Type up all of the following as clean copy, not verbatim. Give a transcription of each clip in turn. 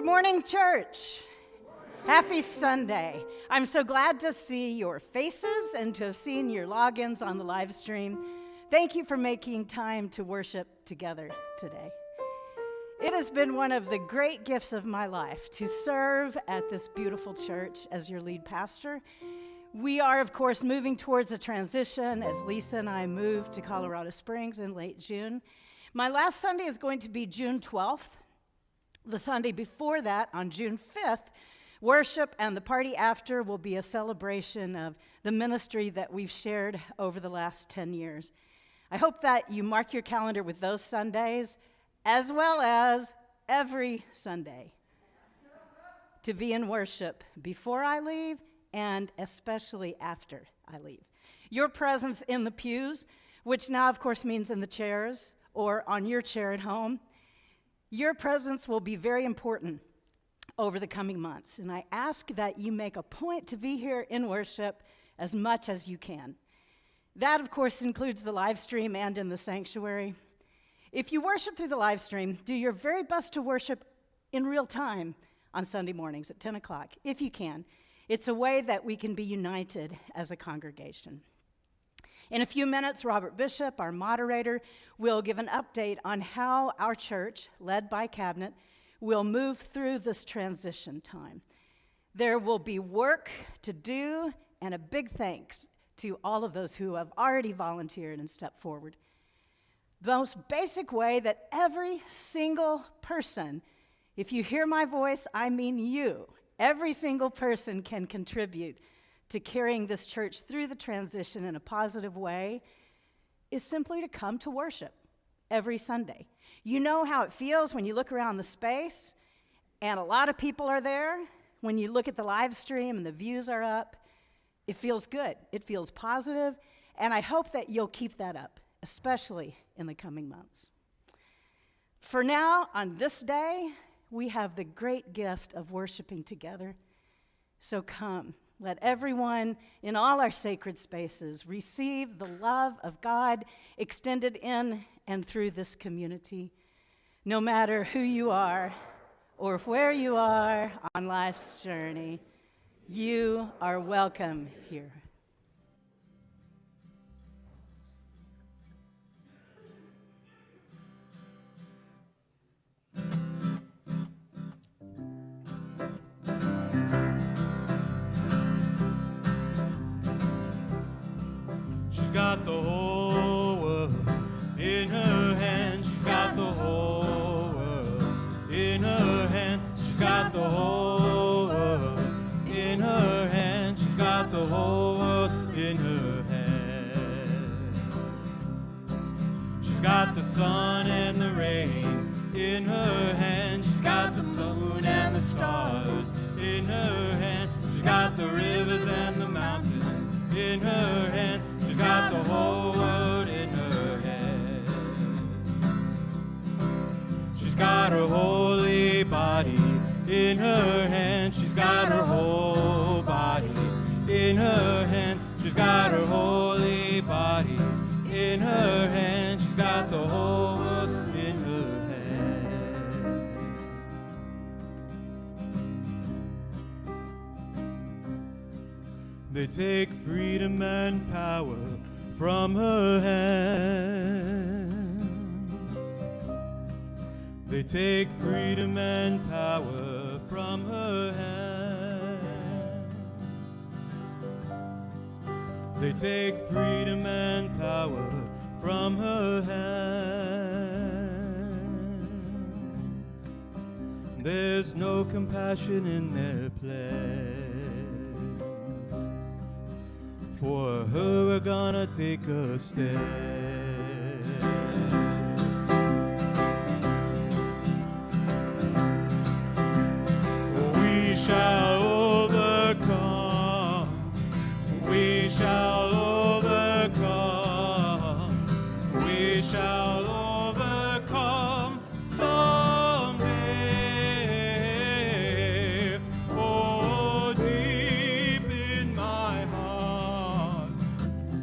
Good morning, church. Happy Sunday. I'm so glad to see your faces and to have seen your logins on the live stream. Thank you for making time to worship together today. It has been one of the great gifts of my life to serve at this beautiful church as your lead pastor. We are, of course, moving towards a transition as Lisa and I move to Colorado Springs in late June. My last Sunday is going to be June 12th. The Sunday before that, on June 5th, worship and the party after will be a celebration of the ministry that we've shared over the last 10 years. I hope that you mark your calendar with those Sundays, as well as every Sunday, to be in worship before I leave and especially after I leave. Your presence in the pews, which now, of course, means in the chairs or on your chair at home, your presence will be very important over the coming months, and I ask that you make a point to be here in worship as much as you can. That, of course, includes the live stream and in the sanctuary. If you worship through the live stream, do your very best to worship in real time on Sunday mornings at 10 o'clock, if you can. It's a way that we can be united as a congregation. In a few minutes, Robert Bishop, our moderator, will give an update on how our church, led by Cabinet, will move through this transition time. There will be work to do, and a big thanks to all of those who have already volunteered and stepped forward. The most basic way that every single person, if you hear my voice, I mean you, every single person can contribute to carrying this church through the transition in a positive way, is simply to come to worship every Sunday. You know how it feels when you look around the space and a lot of people are there. When you look at the live stream and the views are up, it feels good. It feels positive, and I hope that you'll keep that up, especially in the coming months. For now, on this day, we have the great gift of worshiping together. So come. Let everyone in all our sacred spaces receive the love of God extended in and through this community. No matter who you are or where you are on life's journey, you are welcome here. Got the whole world in her hand. She's got the whole world in her hand. She's got the whole world in her hand. She's got the whole world in her hand. She's got the sun and the rain in her hand. She's got the moon and the stars in her hand. She's got the rivers and the mountains in her hand. She's got the whole world in her hand. She's got her holy body in her hand. She's got her whole body in her hand. She's got her holy body in her hand. She's got the whole world in her hand. They take freedom and power from her hands. They take freedom and power from her hands. They take freedom and power from her hands. There's no compassion in their plans. For her we're gonna take a step. We shall overcome. We shall overcome. We shall overcome someday. Oh, deep in my heart,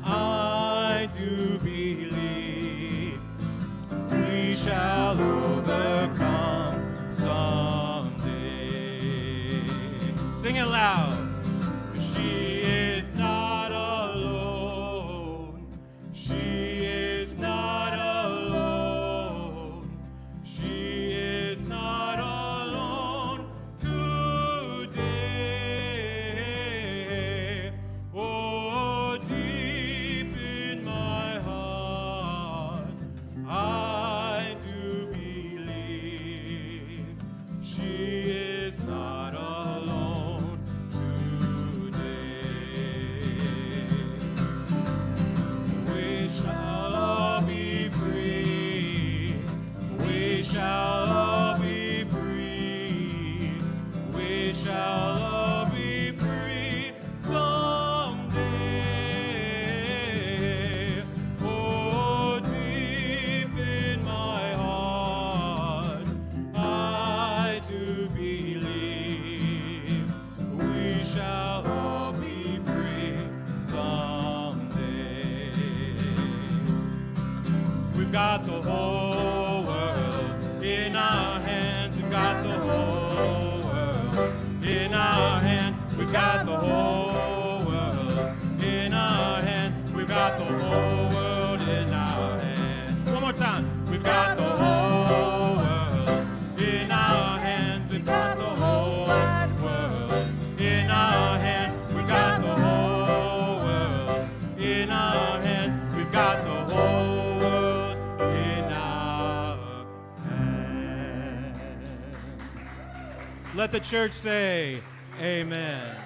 I do believe Sing it loud. She is not alone. She is not alone. She is not alone today. Oh, deep in my heart, I do believe she is not alone today. We shall all be free. We shall all be free. We shall all be free someday. Oh, deep in my heart, I do believe we shall all be free someday. We've got the whole world in our hands. We've got the whole world in our hands. We've got the whole world in our hands. We've got the whole world in our hands. One more time. We've got the whole world in our hands. We've got the whole world in our hands. We've got the whole world in our hands. We've got the whole world in our hands. Let the church say, amen.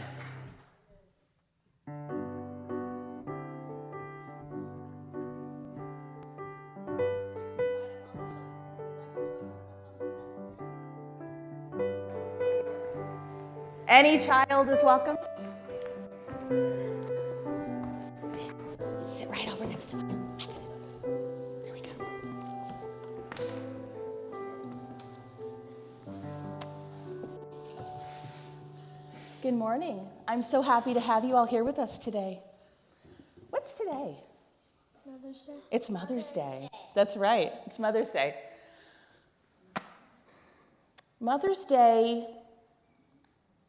Any child is welcome. Sit right over next to me. My goodness. There we go. Good morning. I'm so happy to have you all here with us today. What's today? Mother's Day. It's Mother's Day. That's right. It's Mother's Day. Mother's Day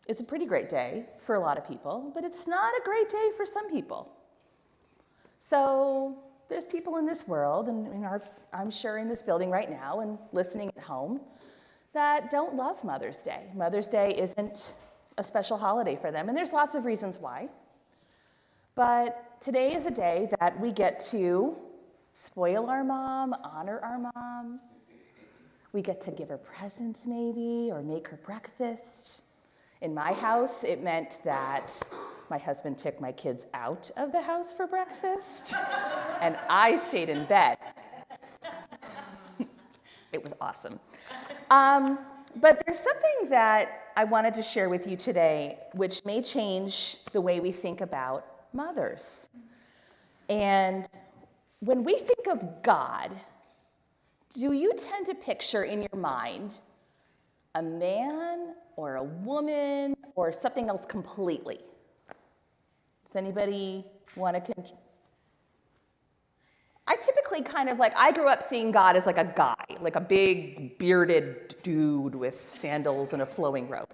is a pretty great day for a lot of people, but it's not a great day for some people. So there's people in this world, and I'm sure in this building right now and listening at home, that don't love Mother's Day. Mother's Day isn't a special holiday for them, and there's lots of reasons why. But today is a day that we get to spoil our mom, honor our mom. We get to give her presents maybe, or make her breakfast. In my house, it meant that my husband took my kids out of the house for breakfast, and I stayed in bed. It was awesome. But there's something that I wanted to share with you today, which may change the way we think about mothers. And when we think of God, do you tend to picture in your mind a man or a woman or something else completely? Does anybody want to? I typically I grew up seeing God as like a guy, like a big bearded dude with sandals and a flowing robe.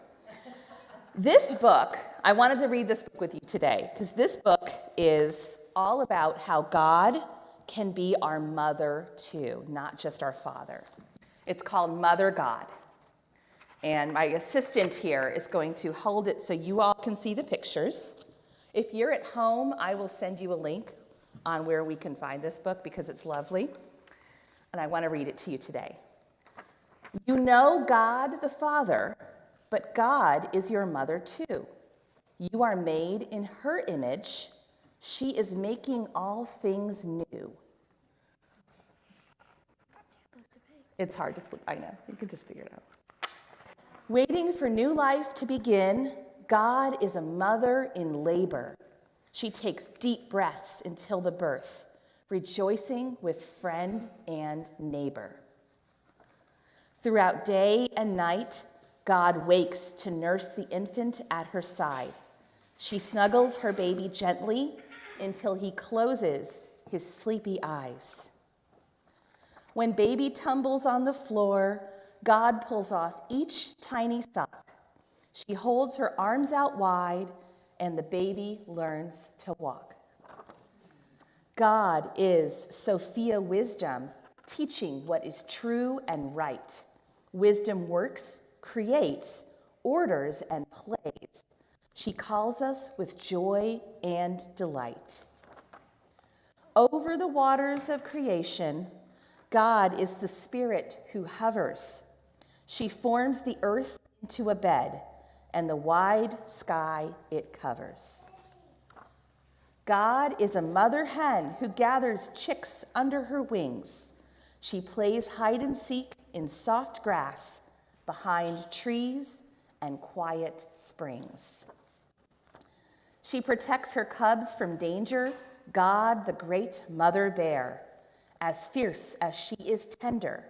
This book, I wanted to read this book with you today, because this book is all about how God can be our mother too, not just our father. It's called Mother God. And my assistant here is going to hold it so you all can see the pictures. If you're at home, I will send you a link on where we can find this book because it's lovely. And I want to read it to you today. You know God the Father, but God is your mother too. You are made in her image. She is making all things new. It's hard to flip, I know. You can just figure it out. Waiting for new life to begin, God is a mother in labor. She takes deep breaths until the birth, rejoicing with friend and neighbor. Throughout day and night, God wakes to nurse the infant at her side. She snuggles her baby gently until he closes his sleepy eyes. When baby tumbles on the floor, God pulls off each tiny sock. She holds her arms out wide, and the baby learns to walk. God is Sophia wisdom, teaching what is true and right. Wisdom works, creates, orders, and plays. She calls us with joy and delight. Over the waters of creation, God is the Spirit who hovers. She forms the earth into a bed, and the wide sky it covers. God is a mother hen who gathers chicks under her wings. She plays hide and seek in soft grass, behind trees and quiet springs. She protects her cubs from danger, God, the great mother bear. As fierce as she is tender,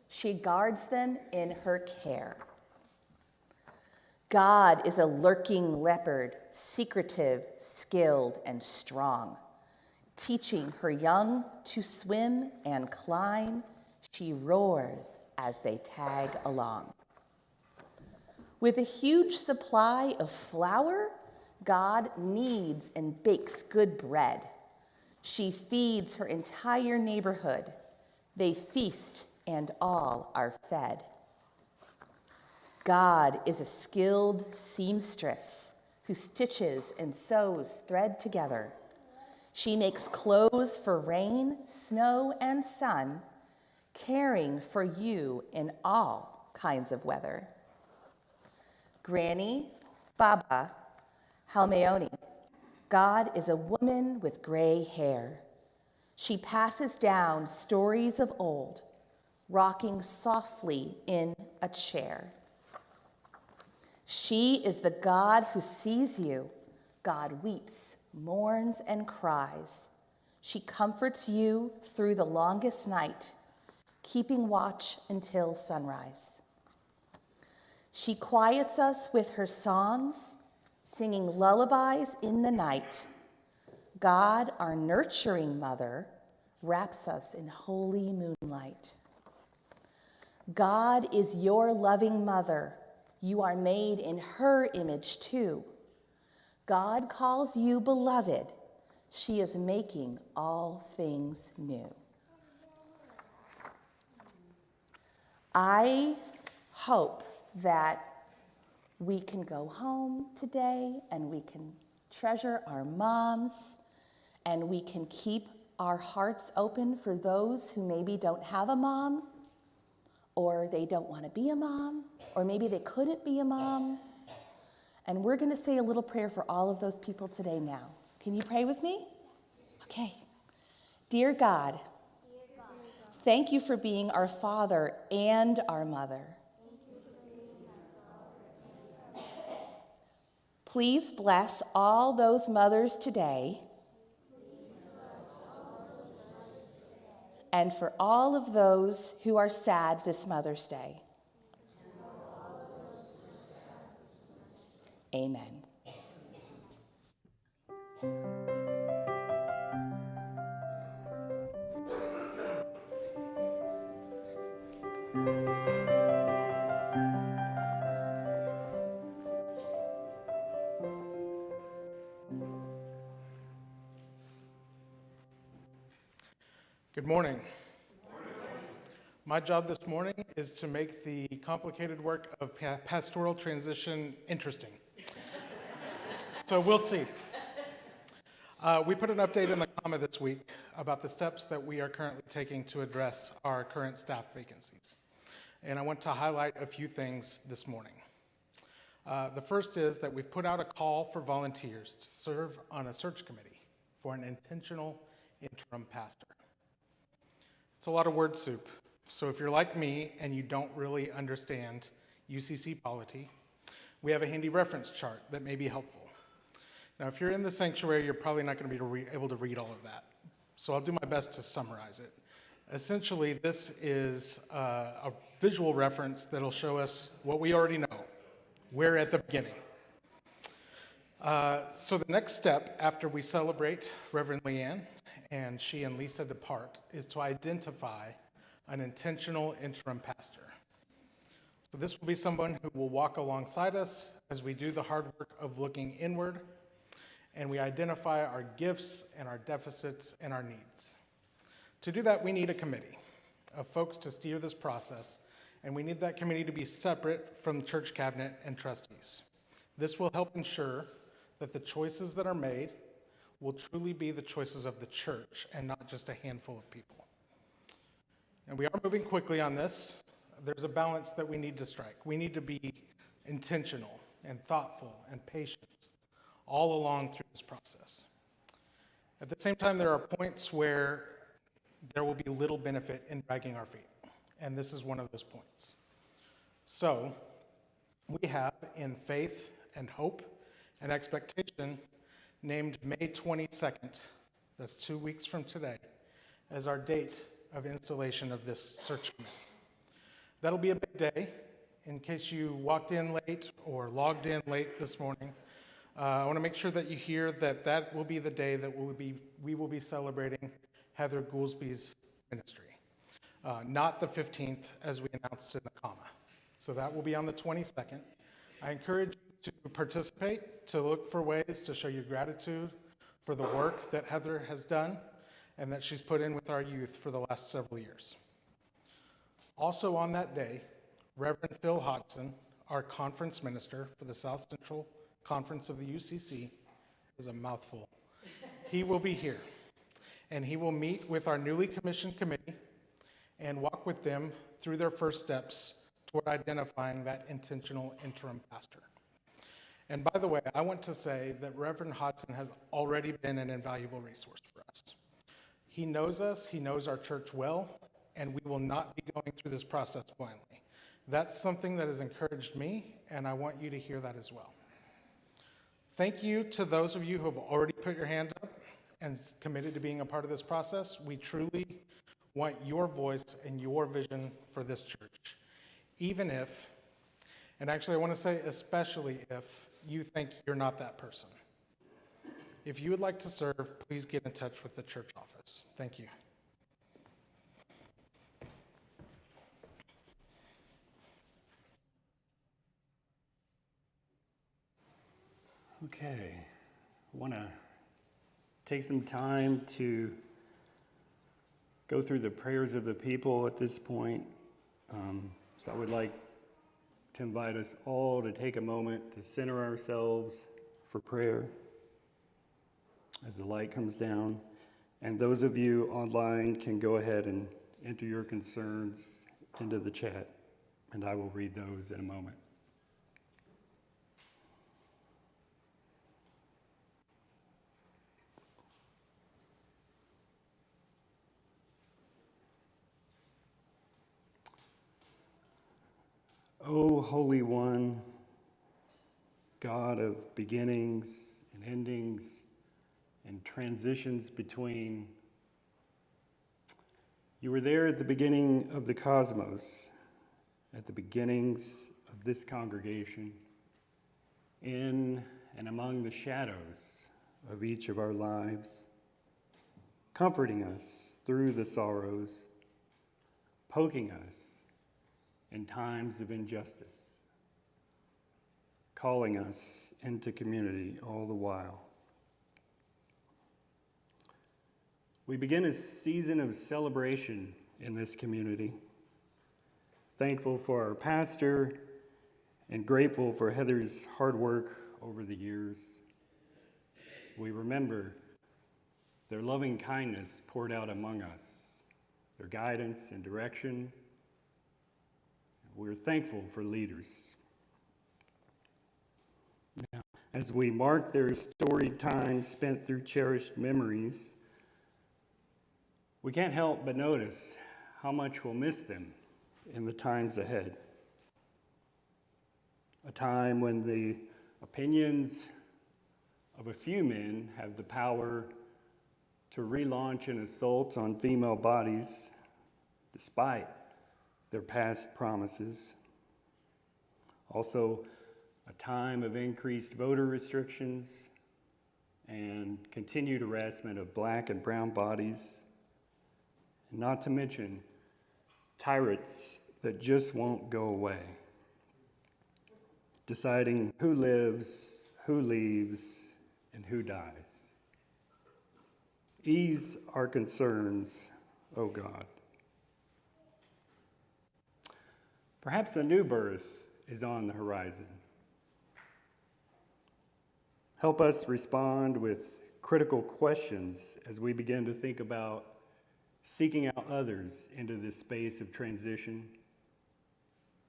she guards them in her care. God is a lurking leopard, secretive, skilled, and strong. Teaching her young to swim and climb, she roars as they tag along. With a huge supply of flour, God kneads and bakes good bread. She feeds her entire neighborhood. They feast and all are fed. God is a skilled seamstress who stitches and sews thread together. She makes clothes for rain, snow, and sun, caring for you in all kinds of weather. Granny, Baba, Halmeoni, God is a woman with gray hair. She passes down stories of old, rocking softly in a chair. She is the God who sees you. God weeps, mourns, and cries. She comforts you through the longest night, keeping watch until sunrise. She quiets us with her songs, singing lullabies in the night. God, our nurturing mother, wraps us in holy moonlight. God is your loving mother. You are made in her image too. God calls you beloved. She is making all things new. I hope that we can go home today and we can treasure our moms and we can keep our hearts open for those who maybe don't have a mom, or they don't want to be a mom, or maybe they couldn't be a mom. And we're going to say a little prayer for all of those people today now. Can you pray with me? Okay. Dear God, thank you for being our Father and our Mother. Please bless all those mothers today, and for all of those who are sad this Mother's Day. Amen. Good morning. My job this morning is to make the complicated work of pastoral transition interesting. So we'll see. We put an update in the comma this week about the steps that we are currently taking to address our current staff vacancies. And I want to highlight a few things this morning. The first is that we've put out a call for volunteers to serve on a search committee for an intentional interim pastor. It's a lot of word soup. So if you're like me and you don't really understand UCC polity, we have a handy reference chart that may be helpful. Now, if you're in the sanctuary, you're probably not going to be able to read all of that. So I'll do my best to summarize it. Essentially, this is a visual reference that'll show us what we already know. We're at the beginning. So the next step after we celebrate Reverend Leanne and she and Lisa depart is to identify an intentional interim pastor. So this will be someone who will walk alongside us as we do the hard work of looking inward, and we identify our gifts and our deficits and our needs. To do that, we need a committee of folks to steer this process, and we need that committee to be separate from the church cabinet and trustees. This will help ensure that the choices that are made will truly be the choices of the church and not just a handful of people. And we are moving quickly on this. There's a balance that we need to strike. We need to be intentional and thoughtful and patient all along through this process. At the same time, there are points where there will be little benefit in dragging our feet, and this is one of those points. So, we have, in faith and hope and expectation, named May 22nd, that's 2 weeks from today, as our date of installation of this search committee. That'll be a big day. In case you walked in late or logged in late this morning, I want to make sure that you hear that that will be the day that we will be celebrating Heather Goolsby's ministry, not the 15th as we announced in the comma. So that will be on the 22nd. I encourage you to participate, to look for ways to show your gratitude for the work that Heather has done and that she's put in with our youth for the last several years. Also on that day, Reverend Phil Hodgson, our conference minister for the South Central Conference of the UCC, is a mouthful. He will be here, and he will meet with our newly commissioned committee and walk with them through their first steps toward identifying that intentional interim pastor. And by the way, I want to say that Reverend Hodgson has already been an invaluable resource for us. He knows us, he knows our church well, and we will not be going through this process blindly. That's something that has encouraged me, and I want you to hear that as well. Thank you to those of you who have already put your hand up and committed to being a part of this process. We truly want your voice and your vision for this church, even if, and actually I want to say especially if, you think you're not that person. If you would like to serve, please get in touch with the church office. Thank you. Okay, I want to take some time to go through the prayers of the people at this point. So I would like to invite us all to take a moment to center ourselves for prayer as the light comes down. And those of you online can go ahead and enter your concerns into the chat, and I will read those in a moment. O Holy One, God of beginnings and endings and transitions between, you were there at the beginning of the cosmos, at the beginnings of this congregation, in and among the shadows of each of our lives, comforting us through the sorrows, poking us in times of injustice, calling us into community all the while. We begin a season of celebration in this community, thankful for our pastor and grateful for Heather's hard work over the years. We remember their loving kindness poured out among us, their guidance and direction. We're thankful for leaders. Now, as we mark their storied time spent through cherished memories, we can't help but notice how much we'll miss them in the times ahead. A time when the opinions of a few men have the power to relaunch an assault on female bodies despite their past promises. Also, a time of increased voter restrictions and continued harassment of black and brown bodies, and not to mention tyrants that just won't go away. deciding who lives, who leaves, and who dies. Ease our concerns, O God. Perhaps a new birth is on the horizon. Help us respond with critical questions as we begin to think about seeking out others into this space of transition.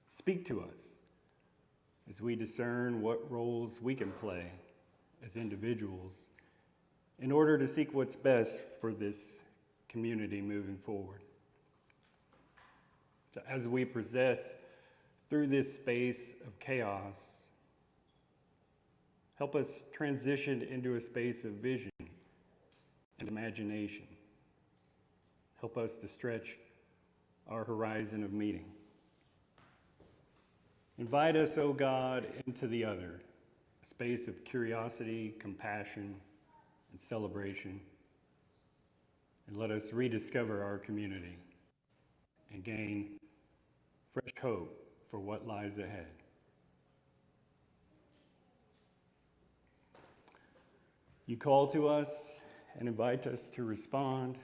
Speak to us as we discern what roles we can play as individuals in order to seek what's best for this community moving forward. So as we possess through this space of chaos, help us transition into a space of vision and imagination. Help us to stretch our horizon of meeting. Invite us, O God, into the other, a space of curiosity, compassion, and celebration. And let us rediscover our community and gain fresh hope for what lies ahead. You call to us and invite us to respond.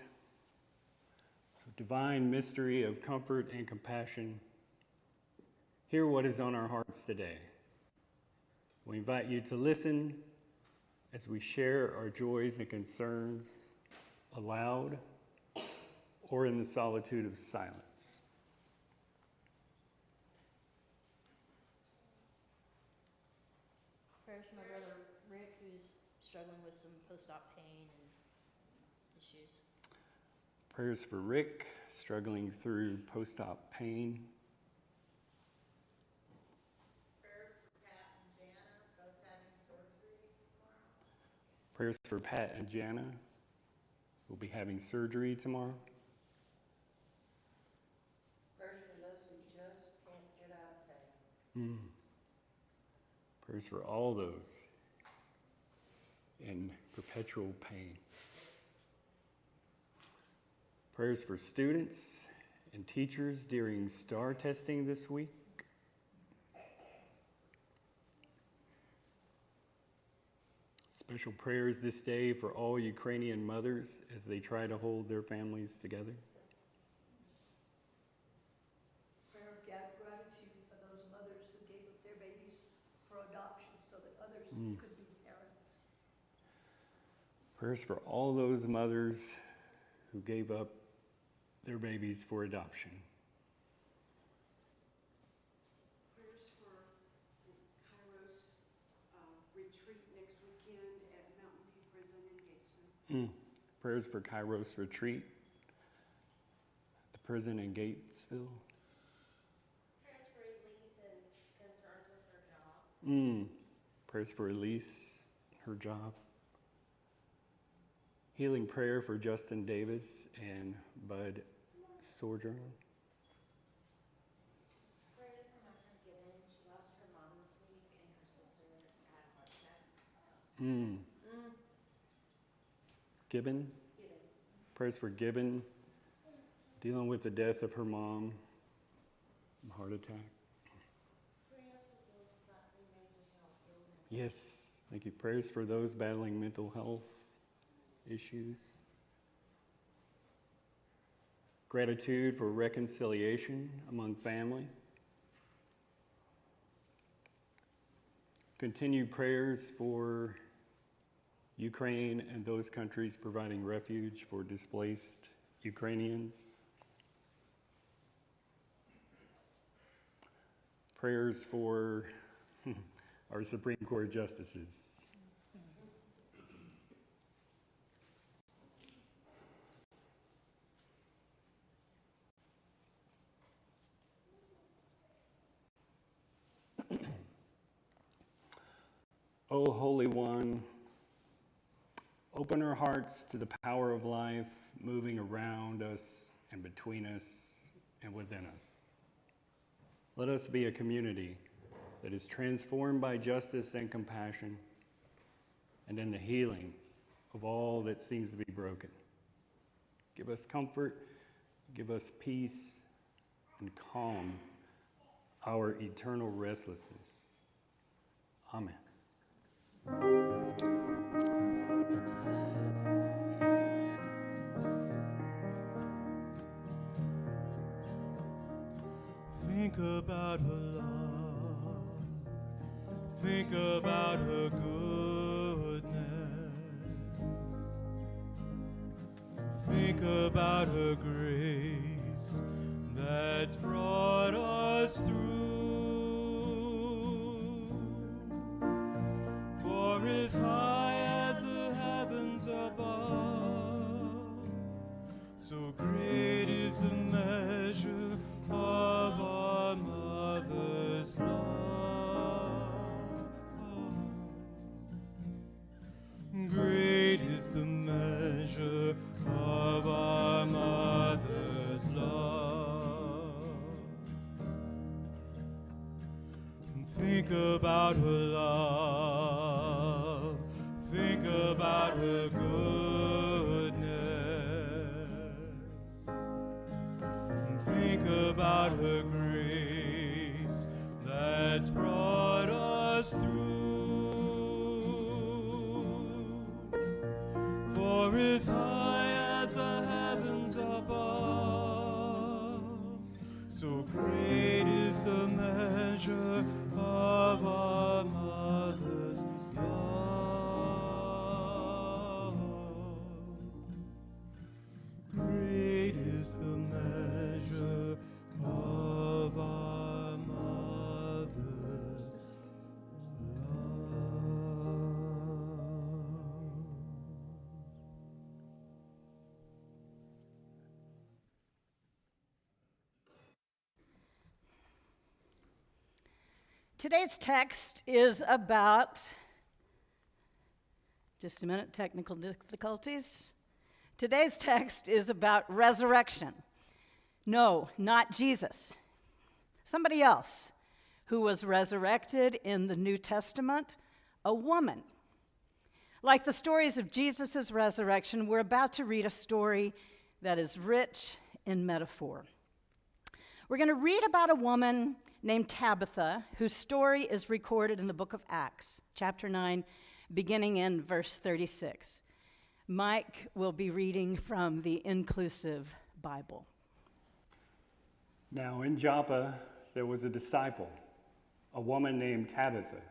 So, divine mystery of comfort and compassion, hear what is on our hearts today. We invite you to listen as we share our joys and concerns aloud or in the solitude of silence. Prayers for my brother Rick, who's struggling with some post-op pain and issues. Prayers for Rick, struggling through post-op pain. Prayers for Pat and Jana, both having surgery tomorrow. Prayers for Pat and Jana, who will be having surgery tomorrow. Prayers for those who just can't get out of pain. Prayers for all those in perpetual pain. Prayers for students and teachers during STAR testing this week. Special prayers this day for all Ukrainian mothers as they try to hold their families together. Prayer of gratitude for those mothers who gave up their babies for adoption so that others could be parents. Prayers for all those mothers who gave up their babies for adoption. Prayers for the Kairos retreat next weekend at Mountain View Prison in Gatesville. Prayers for Kairos retreat at the prison in Gatesville. Prayers for Elise and concerns with her job. Prayers for Elise and her job. Healing prayer for Justin Davis and Bud Sojourner. Prayers for my friend Gibbon. She lost her mom this week and her sister had a heart attack. Gibbon. Prayers for Gibbon, dealing with the death of her mom, heart attack. Prayers for those battling mental health illness. Yes, thank you. Prayers for those battling mental health issues. Gratitude for reconciliation among family. Continued prayers for Ukraine and those countries providing refuge for displaced Ukrainians. Prayers for our Supreme Court justices. O Holy One, open our hearts to the power of life moving around us and between us and within us. Let us be a community that is transformed by justice and compassion and in the healing of all that seems to be broken. Give us comfort, give us peace, and calm our eternal restlessness. Amen. Think about her love. Think about her goodness. Think about her grace that's brought us through. For as high as the heavens above, so great is the measure of our mother's love. Great is the measure of our mother's love. Think about her love. Think about her goodness. Think about her grace that's brought us through. For as high as the heavens above, so great is the measure of our mother's love. Great is the measure of our mother's love. Today's text is about, just a minute, technical difficulties. Today's text is about resurrection. No, not Jesus. Somebody else who was resurrected in the New Testament, a woman. Like the stories of Jesus' resurrection, we're about to read a story that is rich in metaphor. We're going to read about a woman named Tabitha, whose story is recorded in the book of Acts, chapter 9, beginning in verse 36. Mike will be reading from the Inclusive Bible. Now in Joppa there was a disciple, a woman named Tabitha,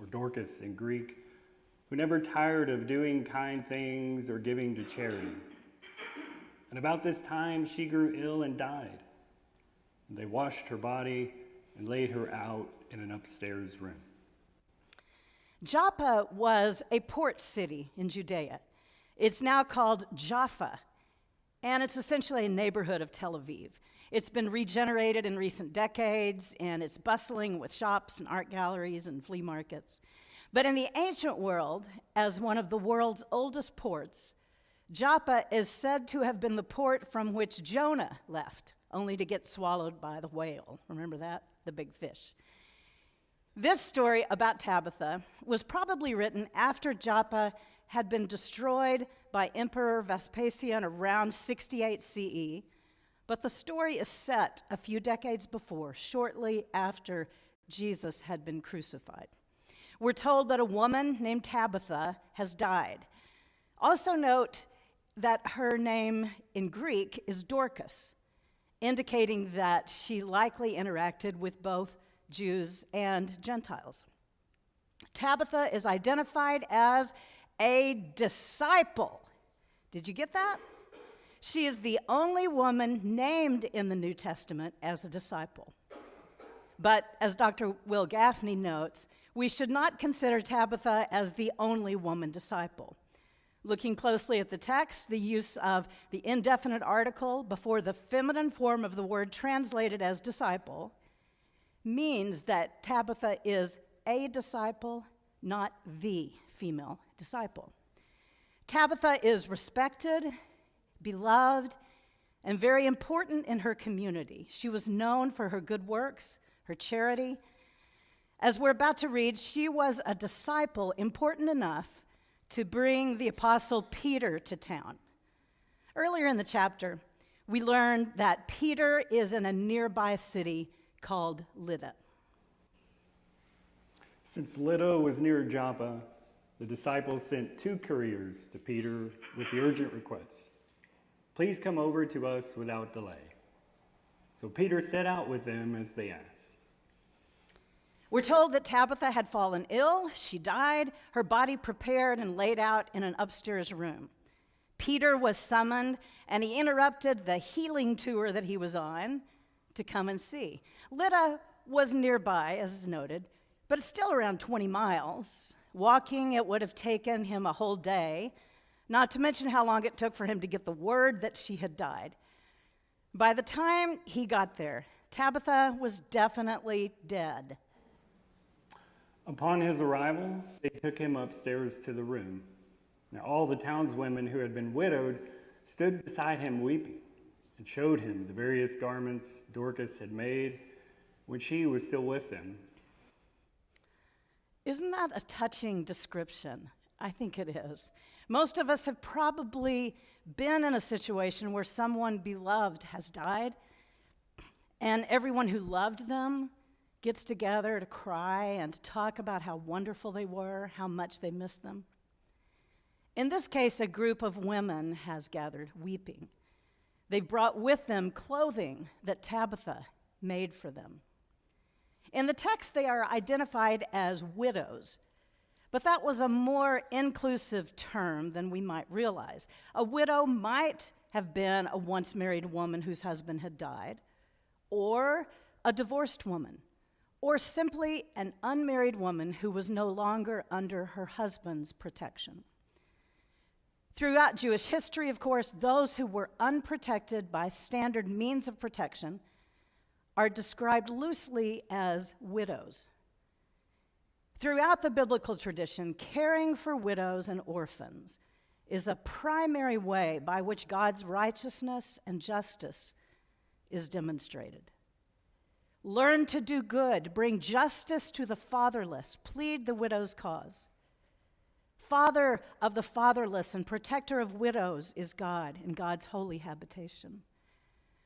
or Dorcas in Greek, who never tired of doing kind things or giving to charity. And about this time she grew ill and died. And they washed her body and laid her out in an upstairs room. Joppa was a port city in Judea. It's now called Jaffa, and it's essentially a neighborhood of Tel Aviv. It's been regenerated in recent decades, and it's bustling with shops and art galleries and flea markets. But in the ancient world, as one of the world's oldest ports, Joppa is said to have been the port from which Jonah left, only to get swallowed by the whale. Remember that? The big fish. This story about Tabitha was probably written after Joppa had been destroyed by Emperor Vespasian around 68 CE, but the story is set a few decades before, shortly after Jesus had been crucified. We're told that a woman named Tabitha has died. Also note that her name in Greek is Dorcas, indicating that she likely interacted with both Jews and Gentiles. Tabitha is identified as a disciple. Did you get that? She is the only woman named in the New Testament as a disciple. But as Dr. Will Gaffney notes, we should not consider Tabitha as the only woman disciple. Looking closely at the text, the use of the indefinite article before the feminine form of the word translated as disciple means that Tabitha is a disciple, not the female disciple. Tabitha is respected, beloved, and very important in her community. She was known for her good works, her charity. As we're about to read, she was a disciple important enough to bring the Apostle Peter to town. Earlier in the chapter, we learned that Peter is in a nearby city called Lydda. Since Lydda was near Joppa, the disciples sent 2 couriers to Peter with the urgent request, "Please come over to us without delay." So Peter set out with them as they asked. We're told that Tabitha had fallen ill. She died, her body prepared and laid out in an upstairs room. Peter was summoned, and he interrupted the healing tour that he was on to come and see. Lydda was nearby, as is noted, but it's still around 20 miles. Walking, it would have taken him a whole day, not to mention how long it took for him to get the word that she had died. By the time he got there, Tabitha was definitely dead. Upon his arrival, they took him upstairs to the room. Now all the townswomen who had been widowed stood beside him weeping and showed him the various garments Dorcas had made when she was still with them. Isn't that a touching description? I think it is. Most of us have probably been in a situation where someone beloved has died, and everyone who loved them gets together to cry and to talk about how wonderful they were, how much they missed them. In this case, a group of women has gathered weeping. They've brought with them clothing that Tabitha made for them. In the text, they are identified as widows, but that was a more inclusive term than we might realize. A widow might have been a once married woman whose husband had died, or a divorced woman, or simply an unmarried woman who was no longer under her husband's protection. Throughout Jewish history, of course, those who were unprotected by standard means of protection are described loosely as widows. Throughout the biblical tradition, caring for widows and orphans is a primary way by which God's righteousness and justice is demonstrated. Learn to do good, bring justice to the fatherless, plead the widow's cause. Father of the fatherless and protector of widows is God in God's holy habitation.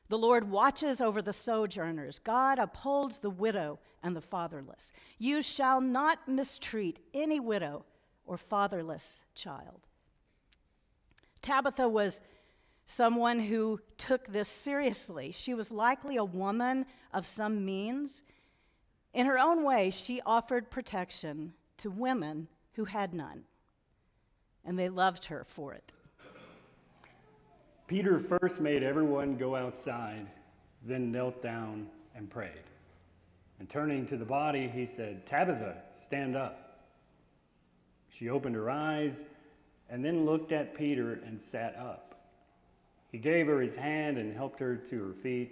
The Lord watches over the sojourners. God upholds the widow and the fatherless. You shall not mistreat any widow or fatherless child. Tabitha was someone who took this seriously. She was likely a woman of some means. In her own way, she offered protection to women who had none, and they loved her for it. Peter first made everyone go outside, then knelt down and prayed. And turning to the body, he said, "Tabitha, stand up." She opened her eyes and then looked at Peter and sat up. He gave her his hand and helped her to her feet.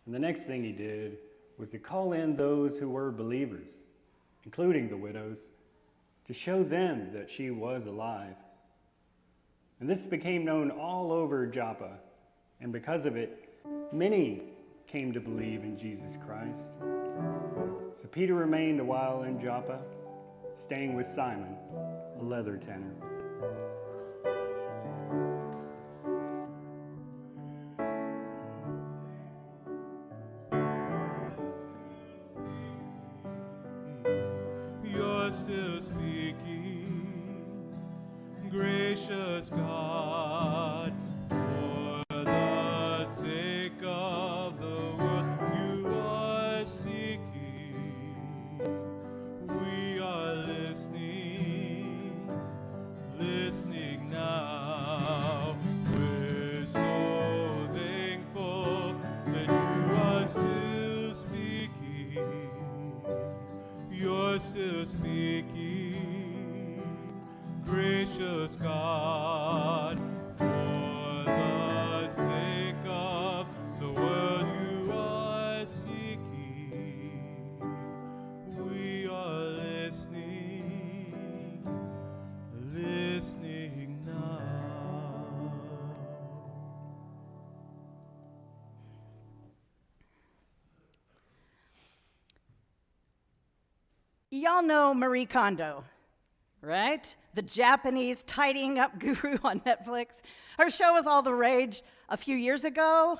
And the next thing he did was to call in those who were believers, including the widows, to show them that she was alive. And this became known all over Joppa, and because of it, many came to believe in Jesus Christ. So Peter remained a while in Joppa, staying with Simon, a leather tanner. You're still speaking, gracious God, for the sake of the world you are seeking. We are listening now. We're so thankful that you are still speaking. You're still speaking, gracious God, for the sake of the world you are seeking. We are listening now. Y'all know Marie Kondo, right? The Japanese tidying up guru on Netflix. Her show was all the rage a few years ago.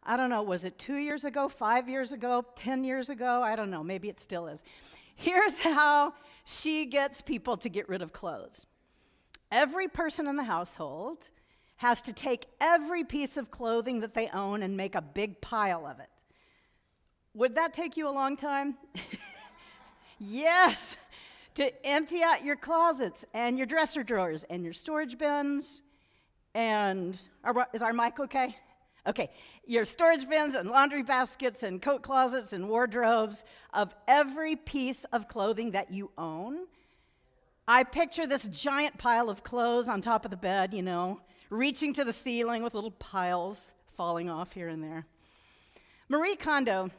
I don't know, was it 2 years ago, 5 years ago, 10 years ago? I don't know, maybe it still is. Here's how she gets people to get rid of clothes. Every person in the household has to take every piece of clothing that they own and make a big pile of it. Would that take you a long time? Yes, to empty out your closets and your dresser drawers and your storage bins and, is our mic okay? Okay, your storage bins and laundry baskets and coat closets and wardrobes of every piece of clothing that you own. I picture this giant pile of clothes on top of the bed, reaching to the ceiling with little piles falling off here and there. Marie Kondo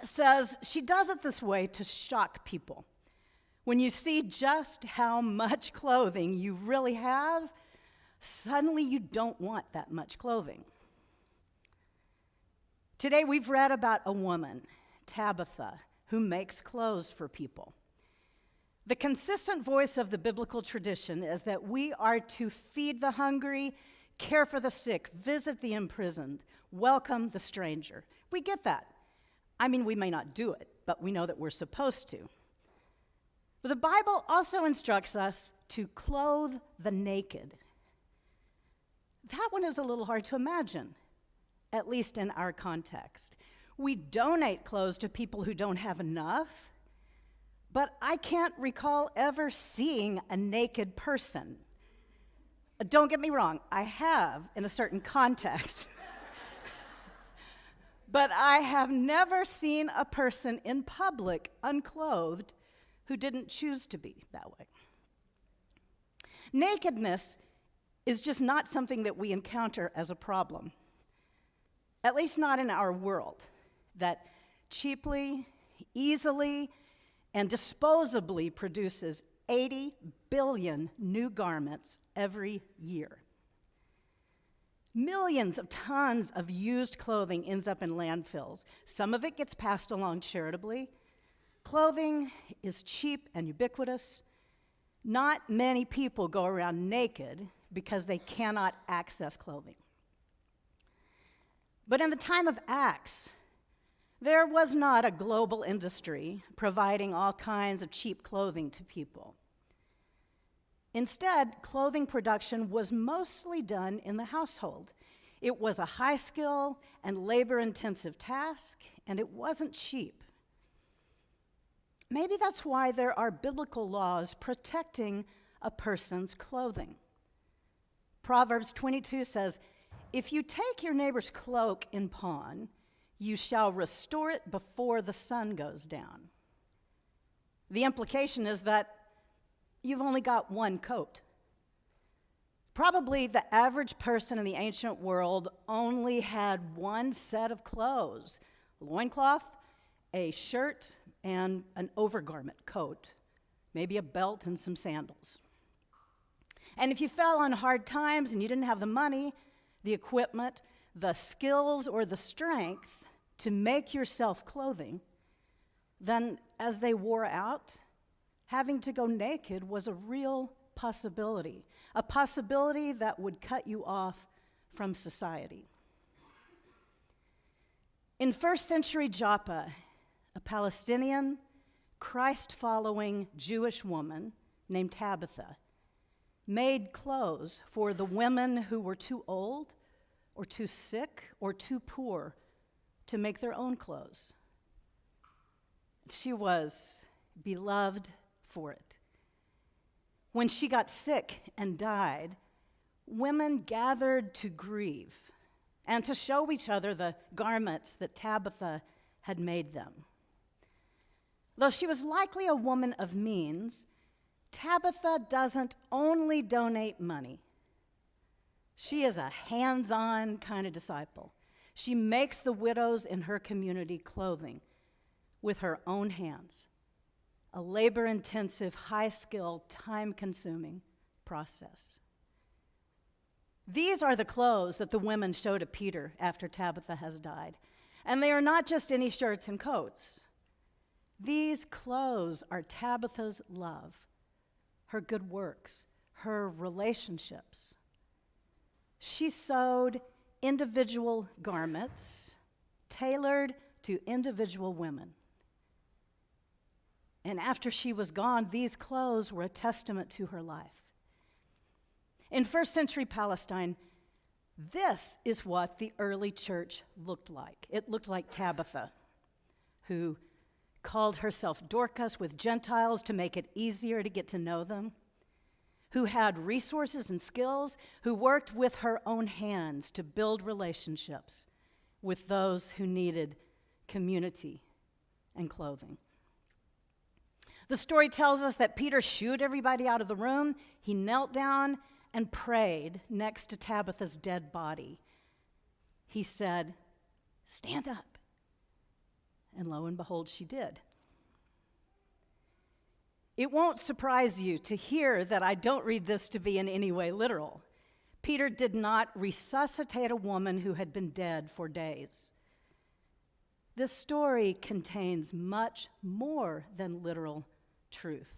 says she does it this way to shock people. When you see just how much clothing you really have, suddenly you don't want that much clothing. Today we've read about a woman, Tabitha, who makes clothes for people. The consistent voice of the biblical tradition is that we are to feed the hungry, care for the sick, visit the imprisoned, welcome the stranger. We get that. I mean, we may not do it, but we know that we're supposed to. But the Bible also instructs us to clothe the naked. That one is a little hard to imagine, at least in our context. We donate clothes to people who don't have enough, but I can't recall ever seeing a naked person. Don't get me wrong, I have in a certain context. But I have never seen a person in public unclothed who didn't choose to be that way. Nakedness is just not something that we encounter as a problem, at least not in our world, that cheaply, easily, and disposably produces 80 billion new garments every year. Millions of tons of used clothing ends up in landfills. Some of it gets passed along charitably. Clothing is cheap and ubiquitous. Not many people go around naked because they cannot access clothing. But in the time of Acts, there was not a global industry providing all kinds of cheap clothing to people. Instead, clothing production was mostly done in the household. It was a high skill and labor-intensive task, and it wasn't cheap. Maybe that's why there are biblical laws protecting a person's clothing. Proverbs 22 says, "If you take your neighbor's cloak in pawn, you shall restore it before the sun goes down." The implication is that you've only got one coat. Probably the average person in the ancient world only had one set of clothes: a loincloth, a shirt, and an overgarment coat, maybe a belt and some sandals. And if you fell on hard times and you didn't have the money, the equipment, the skills, or the strength to make yourself clothing, then as they wore out, having to go naked was a real possibility, a possibility that would cut you off from society. In first century Joppa, a Palestinian, Christ-following Jewish woman named Tabitha made clothes for the women who were too old or too sick or too poor to make their own clothes. She was beloved for it. When she got sick and died, women gathered to grieve and to show each other the garments that Tabitha had made them. Though she was likely a woman of means, Tabitha doesn't only donate money. She is a hands-on kind of disciple. She makes the widows in her community clothing with her own hands, a labor-intensive, high-skill, time-consuming process. These are the clothes that the women show to Peter after Tabitha has died. And they are not just any shirts and coats. These clothes are Tabitha's love, her good works, her relationships. She sewed individual garments tailored to individual women. And after she was gone, these clothes were a testament to her life. In first century Palestine, this is what the early church looked like. It looked like Tabitha, who called herself Dorcas with Gentiles to make it easier to get to know them, who had resources and skills, who worked with her own hands to build relationships with those who needed community and clothing. The story tells us that Peter shooed everybody out of the room. He knelt down and prayed next to Tabitha's dead body. He said, "Stand up." And lo and behold, she did. It won't surprise you to hear that I don't read this to be in any way literal. Peter did not resuscitate a woman who had been dead for days. This story contains much more than literal truth.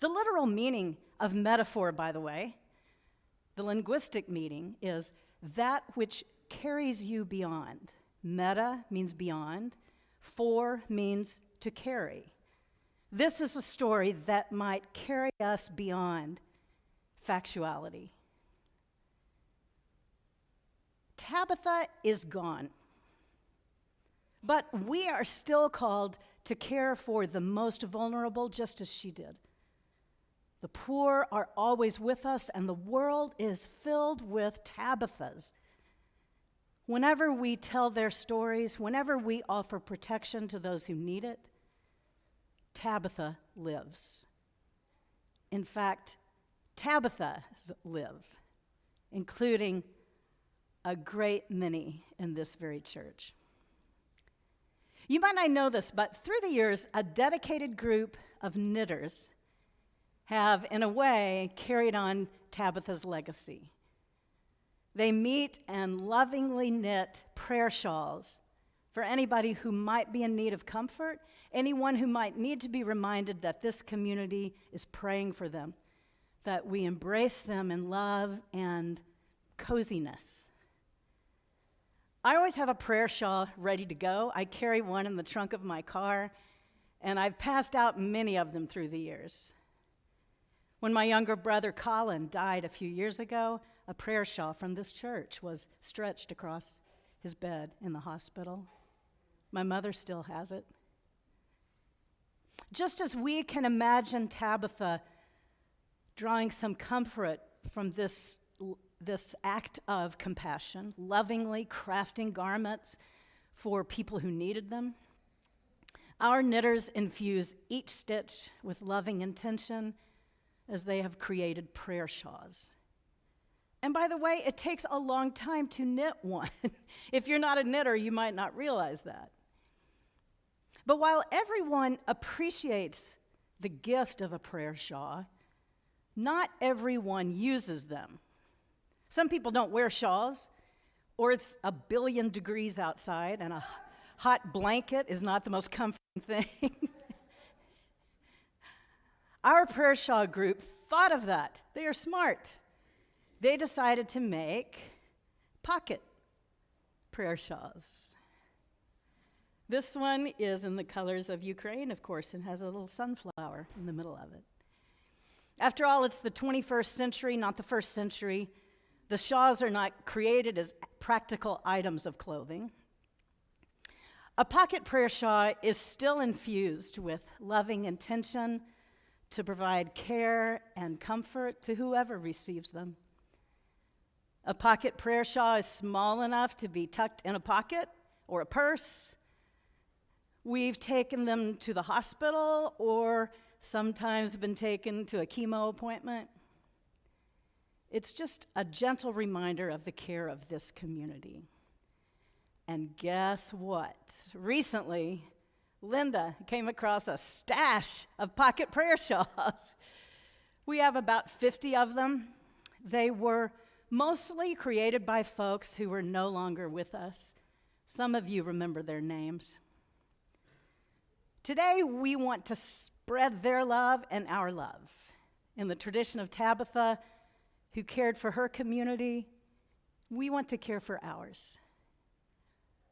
The literal meaning of metaphor, by the way, the linguistic meaning, is that which carries you beyond. Meta means beyond. For means to carry. This is a story that might carry us beyond factuality. Tabitha is gone, but we are still called to care for the most vulnerable, just as she did. The poor are always with us, and the world is filled with Tabithas. Whenever we tell their stories, whenever we offer protection to those who need it, Tabitha lives. In fact, Tabithas live, including a great many in this very church. You might not know this, but through the years, a dedicated group of knitters have, in a way, carried on Tabitha's legacy. They meet and lovingly knit prayer shawls for anybody who might be in need of comfort, anyone who might need to be reminded that this community is praying for them, that we embrace them in love and coziness. I always have a prayer shawl ready to go. I carry one in the trunk of my car, and I've passed out many of them through the years. When my younger brother Colin died a few years ago, a prayer shawl from this church was stretched across his bed in the hospital. My mother still has it. Just as we can imagine Tabitha drawing some comfort from this act of compassion, lovingly crafting garments for people who needed them, our knitters infuse each stitch with loving intention as they have created prayer shawls. And by the way, it takes a long time to knit one. If you're not a knitter, you might not realize that. But while everyone appreciates the gift of a prayer shawl, not everyone uses them. Some people don't wear shawls, or it's 1 billion degrees outside, and a hot blanket is not the most comforting thing. Our prayer shawl group thought of that. They are smart. They decided to make pocket prayer shawls. This one is in the colors of Ukraine, of course, and has a little sunflower in the middle of it. After all, it's the 21st century, not the first century. The shawls are not created as practical items of clothing. A pocket prayer shawl is still infused with loving intention to provide care and comfort to whoever receives them. A pocket prayer shawl is small enough to be tucked in a pocket or a purse. We've taken them to the hospital or sometimes been taken to a chemo appointment. It's just a gentle reminder of the care of this community. And guess what? Recently, Linda came across a stash of pocket prayer shawls. We have about 50 of them. They were mostly created by folks who were no longer with us. Some of you remember their names. Today, we want to spread their love and our love. In the tradition of Tabitha, who cared for her community, we want to care for ours.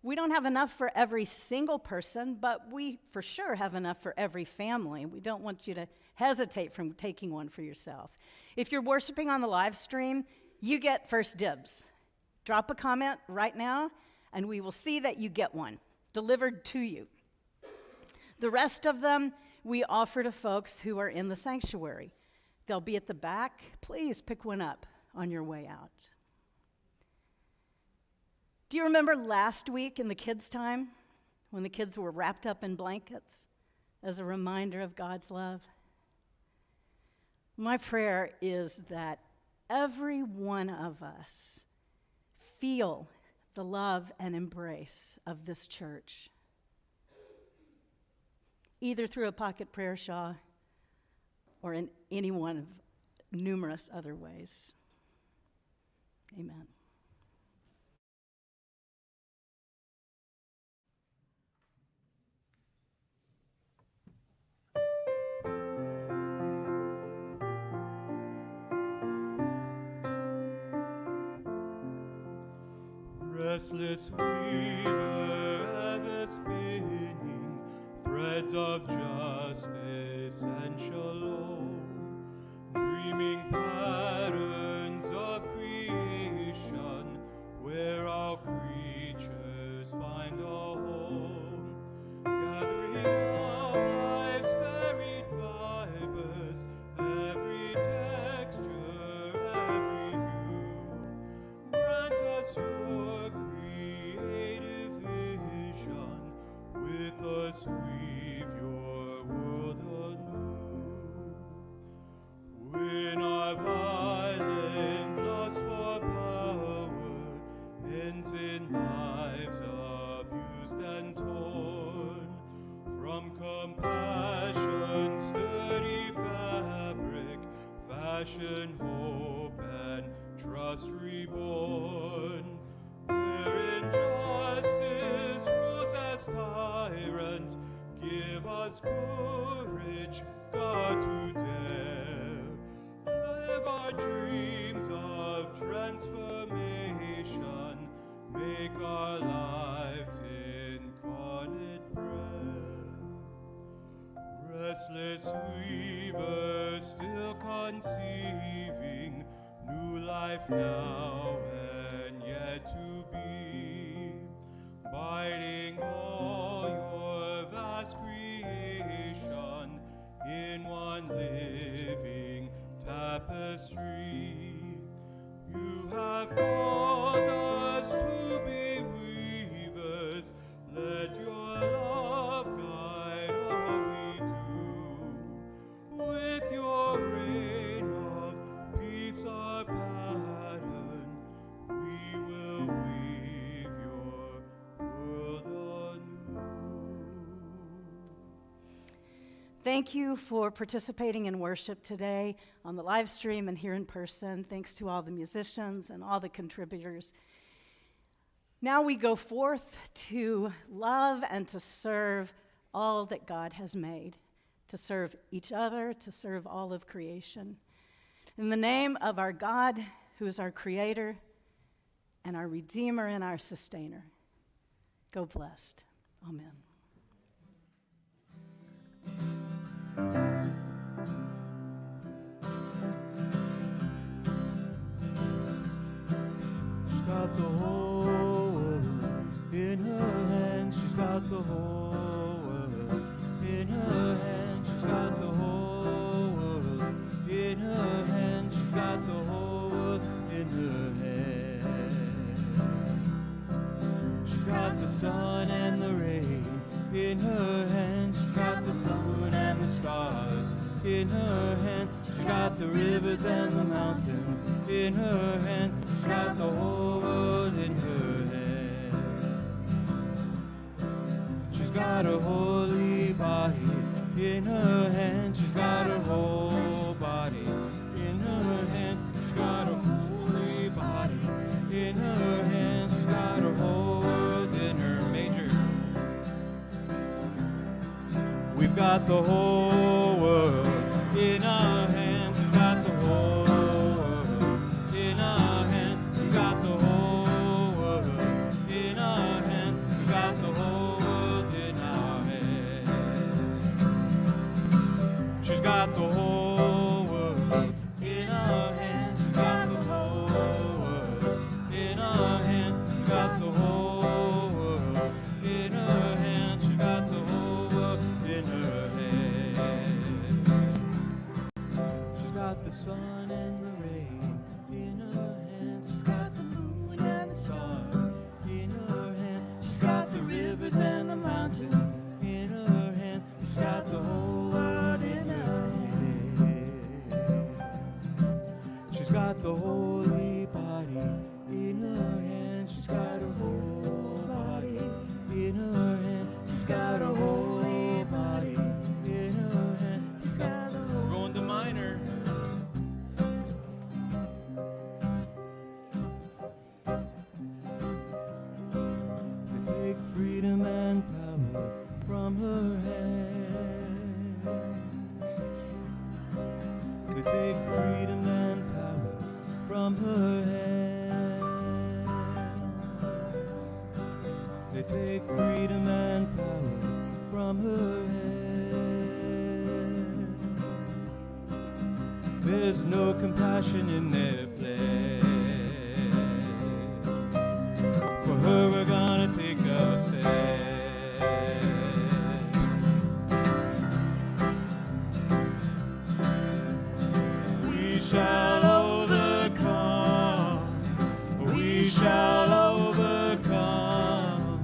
We don't have enough for every single person, but we for sure have enough for every family. We don't want you to hesitate from taking one for yourself. If you're worshiping on the live stream, you get first dibs. Drop a comment right now, and we will see that you get one delivered to you. The rest of them we offer to folks who are in the sanctuary. They'll be at the back. Please pick one up on your way out. Do you remember last week in the kids' time when the kids were wrapped up in blankets as a reminder of God's love? My prayer is that every one of us feel the love and embrace of this church, either through a pocket prayer shawl or in any one of numerous other ways. Amen. Restless weaver, ever spinning threads of justice and shalom, dreaming patterns of creation where all creatures find a home, gathering up life's varied fibers, every texture, every hue. Grant us your creative vision, with us weave your world anew. When our violent lust for power ends in lives abused and torn, from compassion sturdy fabric, fashion hope and trust reborn. Where injustice rules as tyrant, give us courage, God, to dare live our dreams of transformation, make our lives incarnate prayer. Restless weaver, still conceiving new life now and yet to be, biding all your vast creation in one living tapestry. You have called us to be weavers, let your love guide all we do. With your reign of peace our pattern, we will weave your world anew. Thank you for participating in worship today on the live stream and here in person. Thanks to all the musicians and all the contributors. Now we go forth to love and to serve all that God has made, to serve each other, to serve all of creation. In the name of our God, who is our Creator and our Redeemer and our Sustainer, go blessed. Amen. She's got the whole world in her hand. She's got the whole world in her hand. She's got the whole world in her hand. She's got the whole world in her hand. She's got the sun and the rain in her hand. She's got the sun and the stars in her hand. She's got the rivers and the mountains in her hand. She's got the whole world in her hand. She's got a holy body in her hand. She's got her whole body in her hand. She's got a holy body in her hand. She's got her whole world in her major. We've got the whole world in our hands. We've got the whole world in our hands. We've got the whole world in our hands. got the whole world in her hand. She's got the whole world in her hand. She's got the whole world in her hand. She's got the whole world in her hand. She's got the sun and the rain in her hand. She's got the moon and the stars in her hand. She's got the rivers and the mountains in her hand. She's got the whole world in her hand. She's got the holy body in her hand. She's got a whole body in her hand. She's got a holy body in her hand. She's got a whole. Going to minor. They take freedom and power from her hand. They take freedom and power from her hand. They take freedom and power from her hand. There's no compassion in their place. For her we're gonna take a stand. We shall overcome. We shall overcome.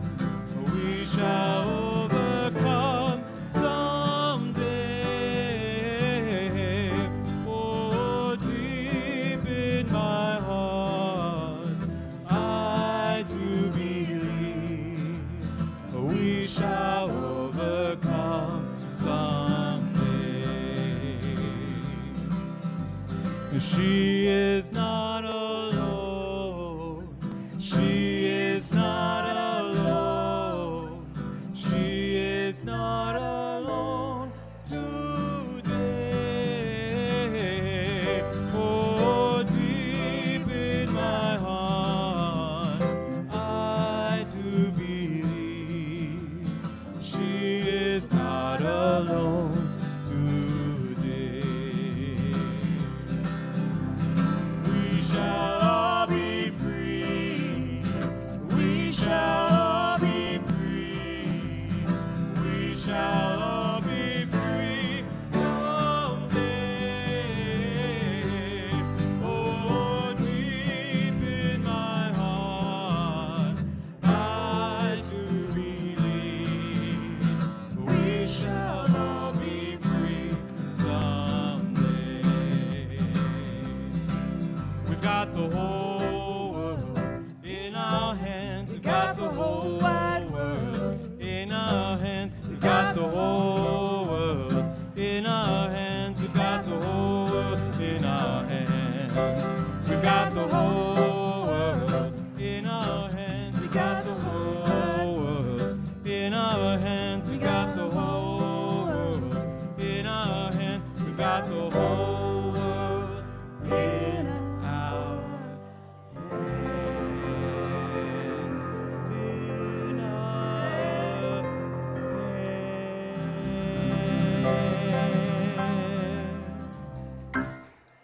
We shall overcome someday. Oh, deep in my heart, I do believe we shall overcome someday. She is not alone. She is not alone. She is not alone today. Oh, deep in my heart, I do believe she is not alone today. We shall all be free. We shall all be free. We shall all be free someday. Oh, deep in my heart, I do believe we shall all be free someday. We've got the whole world in our hands. We've got the whole wide world in our hands. We've got the whole world in our hands. We've got the whole world in our hands. We've got the whole world in our hands. We got the whole world in our hands. We got the whole world in our hands. We got the whole